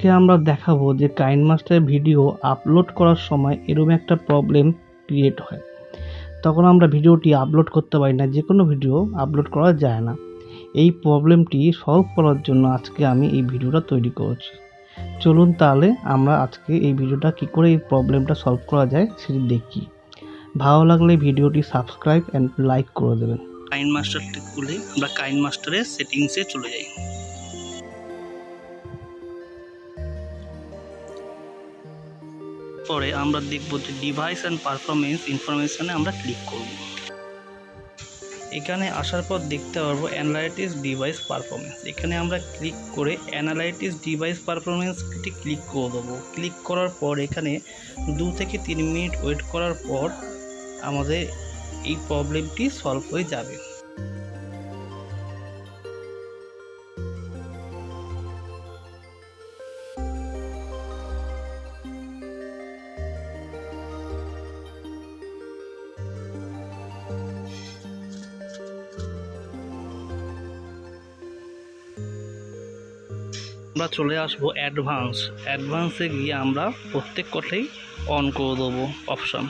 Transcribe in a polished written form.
আজকে আমরা দেখাবো যে কাইনমাস্টার ভিডিও আপলোড করার সময় এরকম একটা প্রবলেম ক্রিয়েট হয়। তখন আমরা ভিডিওটি আপলোড করতে পারি না, যে কোনো ভিডিও আপলোড করা যায় না। এই প্রবলেমটি সলভ করার জন্য আজকে আমি এই ভিডিওটা তৈরি করেছি। চলুন তাহলে আমরা আজকে এই ভিডিওটা কী করে এই প্রবলেমটা সলভ করা যায় সেটি দেখি। ভালো লাগলে ভিডিওটি সাবস্ক্রাইব অ্যান্ড লাইক করে দেবেন। কাইনমাস্টারটি খুলে আমরা কাইনমাস্টারের সেটিংসে চলে যাই। পরে আমরা দেখব যে ডিভাইস অ্যান্ড পারফরমেন্স ইনফরমেশনে আমরা ক্লিক করব। এখানে আসার পর দেখতে পারবো অ্যানালাইটিস ডিভাইস পারফরমেন্স। এখানে আমরা ক্লিক করে অ্যানালাইটিস ডিভাইস পারফরমেন্সটি ক্লিক করে দেবো। ক্লিক করার পর এখানে 2 থেকে 3 মিনিট ওয়েট করার পর আমাদের এই প্রবলেমটি সলভ হয়ে যাবে। আমরা চলে আসবো অ্যাডভান্সে গিয়ে আমরা প্রত্যেক কথাই অন করে দেবো অপশান।